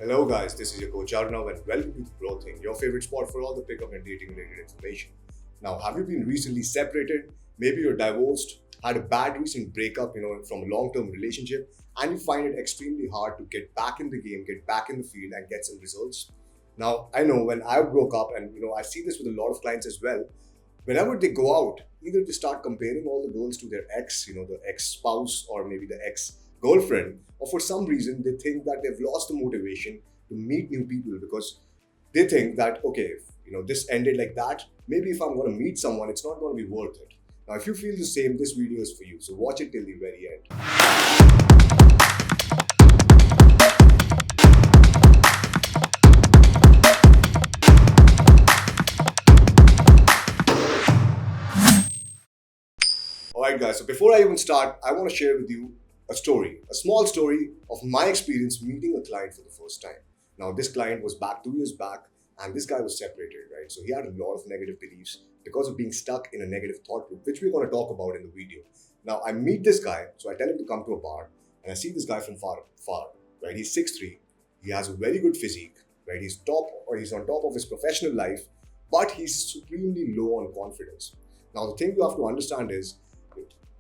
Hello guys, this is your coach Arunav and welcome to TheBroThing, your favorite spot for all the pickup and dating related information. Now, have you been recently separated? Maybe you're divorced, had a bad recent breakup, from a long-term relationship, and you find it extremely hard to get back in the game, get back in the field and get some results. Now, I know when I broke up and I see this with a lot of clients as well, whenever they go out, either they start comparing all the girls to their ex, the ex spouse or maybe the ex girlfriend, or for some reason they think that they've lost the motivation to meet new people because they think that, okay, if this ended like that, maybe if I'm going to meet someone, it's not going to be worth it. Now, if you feel the same, this video is for you. So watch it till the very end. All right, guys. So before I even start, I want to share with you a small story of my experience meeting a client for the first time. Now, this client was back 2 years back, and this guy was separated, right? So he had a lot of negative beliefs because of being stuck in a negative thought loop, which we're going to talk about in the video. Now, I meet this guy, so I tell him to come to a bar, and I see this guy from far, right? He's 6'3", he has a very good physique, right? He's on top of his professional life, but he's supremely low on confidence. Now, the thing you have to understand is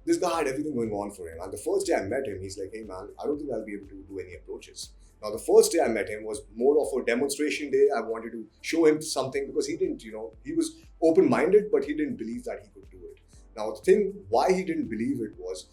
this guy had everything going on for him. And the first day I met him, he's like, hey man, I don't think I'll be able to do any approaches. Now, the first day I met him was more of a demonstration day. I wanted to show him something because he didn't, he was open minded, but he didn't believe that he could do it. Now, the thing why he didn't believe it was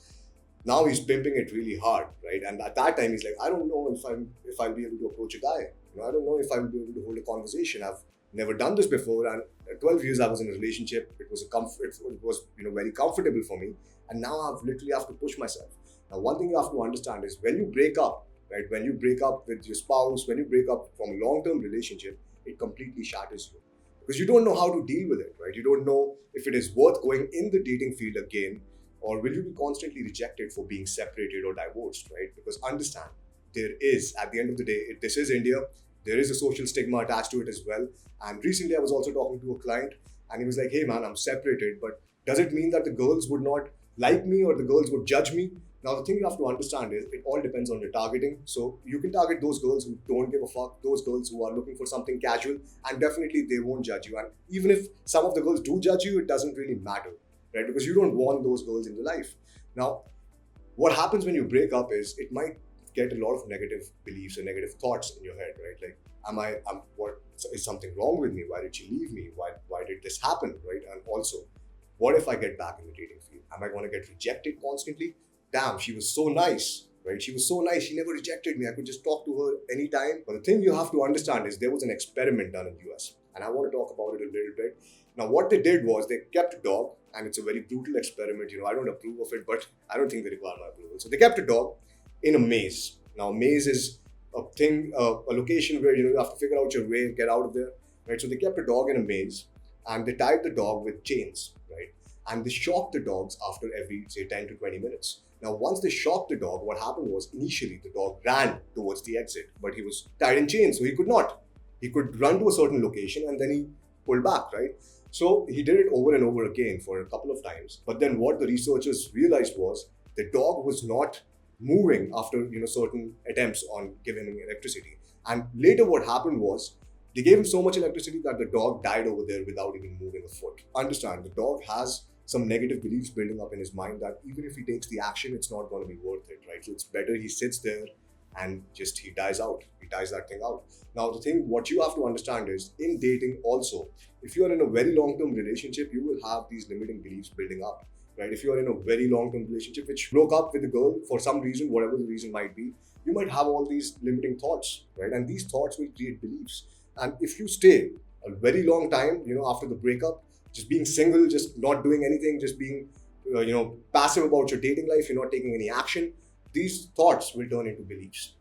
now he's pimping it really hard, right? And at that time, he's like, I don't know if I'll be able to approach a guy. I don't know if I'll be able to hold a conversation. I've never done this before, and at 12 years I was in a relationship. It was it was very comfortable for me, and now I've literally have to push myself. Now, one thing you have to understand is when you break up, right? When you break up with your spouse, when you break up from a long-term relationship, it completely shatters you because you don't know how to deal with it, right? You don't know if it is worth going in the dating field again, or will you be constantly rejected for being separated or divorced, right? Because understand, there is, at the end of the day, this is India. There is a social stigma attached to it as well. And recently I was also talking to a client and he was like, hey man, I'm separated, but does it mean that the girls would not like me or the girls would judge me? Now, the thing you have to understand is it all depends on your targeting. So you can target those girls who don't give a fuck, those girls who are looking for something casual, and definitely they won't judge you. And even if some of the girls do judge you, it doesn't really matter, right? Because you don't want those girls in your life. Now, what happens when you break up is it might get a lot of negative beliefs and negative thoughts in your head, right? Like, what is something wrong with me? Why did she leave me? Why did this happen, right? And also, what if I get back in the dating field? Am I going to get rejected constantly? Damn, she was so nice, right? She was so nice. She never rejected me. I could just talk to her anytime. But the thing you have to understand is there was an experiment done in the US, and I want to talk about it a little bit. Now, what they did was they kept a dog, and it's a very brutal experiment. I don't approve of it, but I don't think they require my approval. So they kept a dog in a maze. Now, maze is a location where you have to figure out your way, get out of there, right? So they kept a dog in a maze, and they tied the dog with chains, right? And they shocked the dogs after every, say, 10 to 20 minutes. Now, once they shocked the dog, what happened was initially the dog ran towards the exit, but he was tied in chains, so he could not. He could run to a certain location and then he pulled back, right? So he did it over and over again for a couple of times. But then what the researchers realized was the dog was not moving after certain attempts on giving him electricity. And later what happened was they gave him so much electricity that the dog died over there without even moving a foot. Understand, the dog has some negative beliefs building up in his mind that even if he takes the action, it's not going to be worth it, right? So it's better he sits there and just he dies out. He dies that thing out. Now, the thing, what you have to understand is in dating also, if you are in a very long-term relationship, you will have these limiting beliefs building up, right? If you are in a very long-term relationship, which broke up with a girl for some reason, whatever the reason might be, you might have all these limiting thoughts, right? And these thoughts will create beliefs. And if you stay a very long time, after the breakup, just being single, just not doing anything, just being, passive about your dating life, you're not taking any action, these thoughts will turn into beliefs.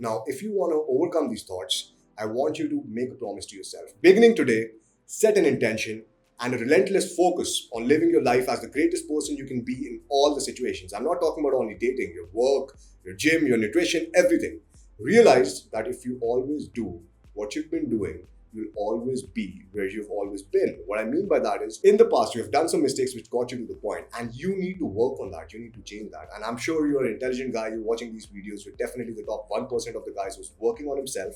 Now, if you want to overcome these thoughts, I want you to make a promise to yourself. Beginning today, set an intention and a relentless focus on living your life as the greatest person you can be in all the situations. I'm not talking about only dating, your work, your gym, your nutrition, everything. Realize that if you always do what you've been doing, you'll always be where you've always been. What I mean by that is, in the past, you have done some mistakes which got you to the point, and you need to work on that. You need to change that. And I'm sure you're an intelligent guy. You're watching these videos. You're definitely the top 1% of the guys who's working on himself.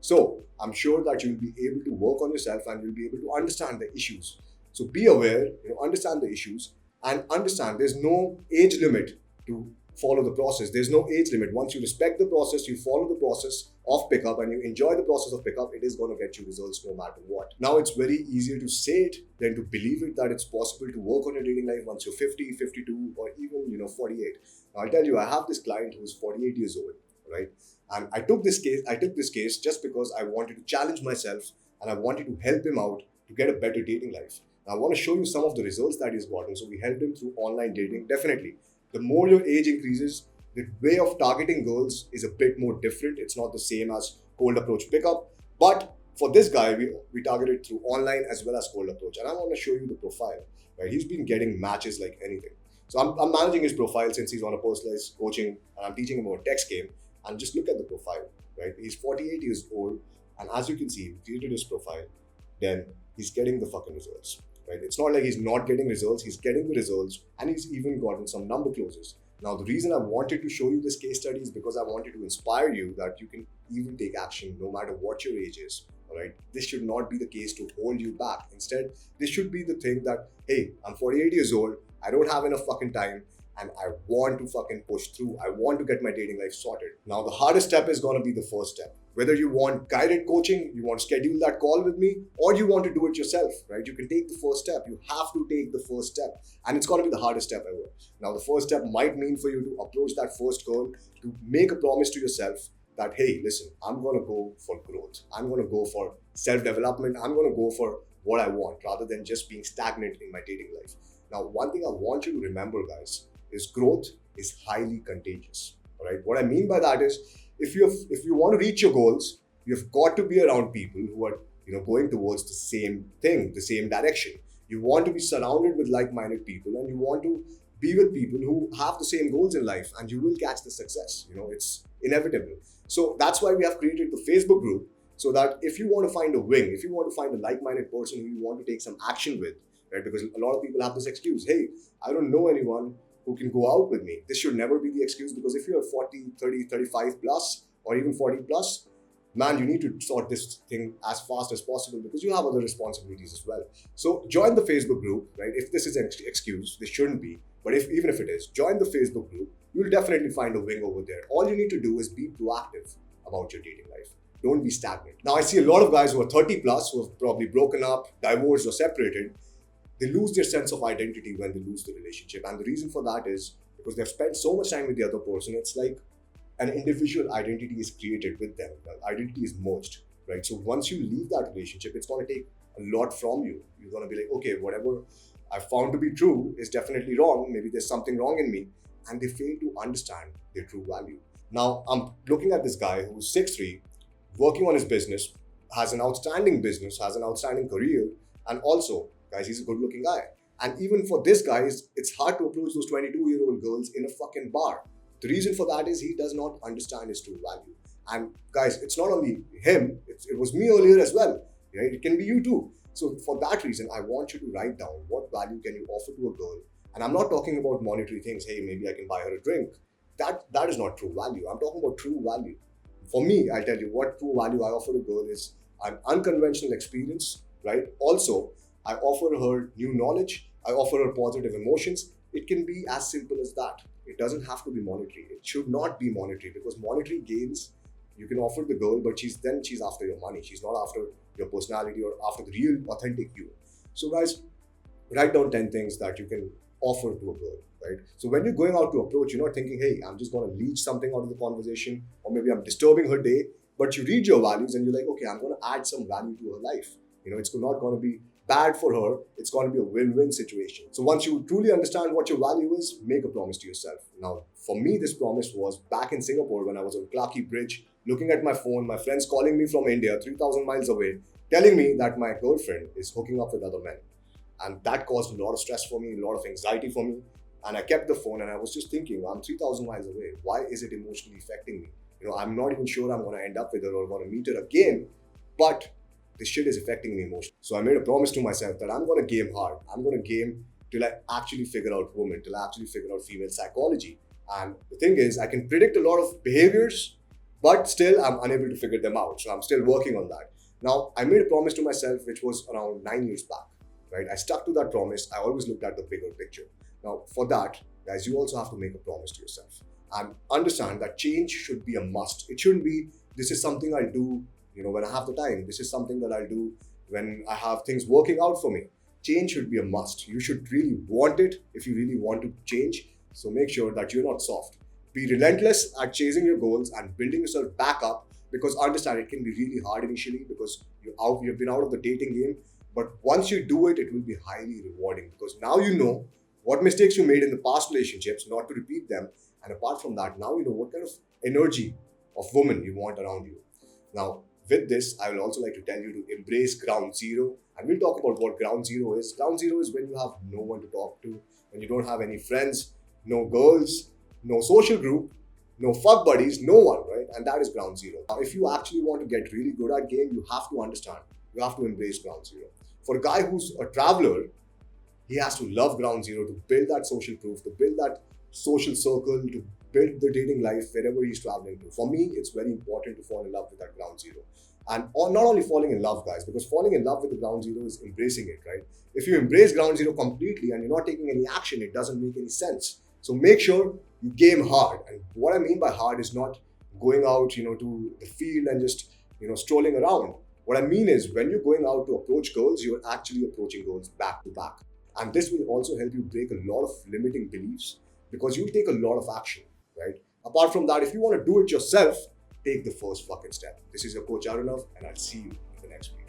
So I'm sure that you'll be able to work on yourself and you'll be able to understand the issues. So be aware, understand the issues, and understand there's no age limit to follow the process. There's no age limit. Once you respect the process, you follow the process of pickup, and you enjoy the process of pickup, it is going to get you results no matter what. Now, it's very easier to say it than to believe it, that it's possible to work on your dating life once you're 50, 52, or even 48. Now, I'll tell you, I have this client who's 48 years old, right? And I took this case just because I wanted to challenge myself and I wanted to help him out to get a better dating life. Now, I want to show you some of the results that he's gotten. So we helped him through online dating. Definitely, the more your age increases, the way of targeting girls is a bit more different. It's not the same as cold approach pickup. But for this guy, we targeted through online as well as cold approach. And I want to show you the profile. Right? He's been getting matches like anything. So I'm managing his profile since he's on a personalized coaching, and I'm teaching him about text game. And just look at the profile, right? He's 48 years old, and as you can see, he created his profile, then he's getting the fucking results, right? It's not like he's not getting results, he's getting the results, and he's even gotten some number closes. Now, the reason I wanted to show you this case study is because I wanted to inspire you that you can even take action no matter what your age is, all right? This should not be the case to hold you back. Instead, this should be the thing that, hey, I'm 48 years old, I don't have enough fucking time, and I want to fucking push through. I want to get my dating life sorted. Now, the hardest step is going to be the first step. Whether you want guided coaching, you want to schedule that call with me, or you want to do it yourself, right? You can take the first step. You have to take the first step. And it's going to be the hardest step ever. Now, the first step might mean for you to approach that first girl, to make a promise to yourself that, hey, listen, I'm going to go for growth. I'm going to go for self-development. I'm going to go for what I want rather than just being stagnant in my dating life. Now, one thing I want you to remember, guys, is growth is highly contagious. All right. What I mean by that is, if you want to reach your goals, you've got to be around people who are going towards the same thing, the same direction. You want to be surrounded with like-minded people, and you want to be with people who have the same goals in life, and you will catch the success. It's inevitable. So that's why we have created the Facebook group, so that if you want to find a wing, if you want to find a like-minded person who you want to take some action with, right? Because a lot of people have this excuse, hey, I don't know anyone who can go out with me. This should never be the excuse, because if you're 40, 30, 35 plus, or even 40 plus, man, you need to sort this thing as fast as possible, because you have other responsibilities as well. So join the Facebook group, right? If this is an excuse, this shouldn't be. But even if it is, join the Facebook group. You'll definitely find a wing over there. All you need to do is be proactive about your dating life. Don't be stagnant. Now, I see a lot of guys who are 30 plus, who have probably broken up, divorced, or separated. They lose their sense of identity when they lose the relationship. And the reason for that is because they've spent so much time with the other person. It's like an individual identity is created with them. The identity is merged, right? So once you leave that relationship, it's going to take a lot from you. You're going to be like, okay, whatever I found to be true is definitely wrong. Maybe there's something wrong in me. And they fail to understand their true value. Now, I'm looking at this guy who's 6'3", working on his business, has an outstanding business, has an outstanding career, and also, guys, he's a good-looking guy. And even for this guy, it's hard to approach those 22-year-old girls in a fucking bar. The reason for that is he does not understand his true value. And guys, it's not only him, it was me earlier as well. Right? It can be you too. So for that reason, I want you to write down what value can you offer to a girl. And I'm not talking about monetary things. Hey, maybe I can buy her a drink. That is not true value. I'm talking about true value. For me, I'll tell you what true value I offer a girl is an unconventional experience, right? Also, I offer her new knowledge. I offer her positive emotions. It can be as simple as that. It doesn't have to be monetary. It should not be monetary, because monetary gains you can offer the girl, but she's after your money. She's not after your personality or after the real, authentic you. So guys, write down 10 things that you can offer to a girl, right? So when you're going out to approach, you're not thinking, hey, I'm just going to leech something out of the conversation, or maybe I'm disturbing her day, but you read your values and you're like, okay, I'm going to add some value to her life. It's not going to be bad for her. It's going to be a win-win situation. So once you truly understand what your value is, make a promise to yourself. Now, for me, this promise was back in Singapore when I was on Clarke Bridge, looking at my phone, my friends calling me from India, 3,000 miles away, telling me that my girlfriend is hooking up with other men. And that caused a lot of stress for me, a lot of anxiety for me. And I kept the phone and I was just thinking, I'm 3,000 miles away. Why is it emotionally affecting me? I'm not even sure I'm going to end up with her or going to meet her again. But this shit is affecting me emotionally. So I made a promise to myself that I'm gonna game hard. I'm gonna game till I actually figure out women, till I actually figure out female psychology. And the thing is, I can predict a lot of behaviors, but still I'm unable to figure them out. So I'm still working on that. Now, I made a promise to myself, which was around 9 years back, right? I stuck to that promise. I always looked at the bigger picture. Now, for that, guys, you also have to make a promise to yourself and understand that change should be a must. It shouldn't be, this is something I'll do, when I have the time. This is something that I'll do when I have things working out for me. Change should be a must. You should really want it if you really want to change. So make sure that you're not soft. Be relentless at chasing your goals and building yourself back up, because understand it can be really hard initially because you've been out of the dating game. But once you do it, it will be highly rewarding because now you know what mistakes you made in the past relationships, not to repeat them. And apart from that, now you know what kind of energy of woman you want around you. Now, with this, I will also like to tell you to embrace ground zero. And we'll talk about what ground zero is. Ground zero is when you have no one to talk to, when you don't have any friends, no girls, no social group, no fuck buddies, no one, right? And that is ground zero. Now, if you actually want to get really good at game, you have to understand, you have to embrace ground zero. For a guy who's a traveler, he has to love ground zero to build that social proof, to build that social circle, to build the dating life wherever he's traveling to. For me, it's very important to fall in love with that ground zero. And not only falling in love, guys, because falling in love with the ground zero is embracing it, right? If you embrace ground zero completely and you're not taking any action, it doesn't make any sense. So make sure you game hard. And what I mean by hard is not going out, to the field and just, strolling around. What I mean is when you're going out to approach girls, you're actually approaching girls back to back. And this will also help you break a lot of limiting beliefs because you'll take a lot of action, right? Apart from that, if you want to do it yourself, take the first fucking step. This is your coach Arunav, and I'll see you in the next video.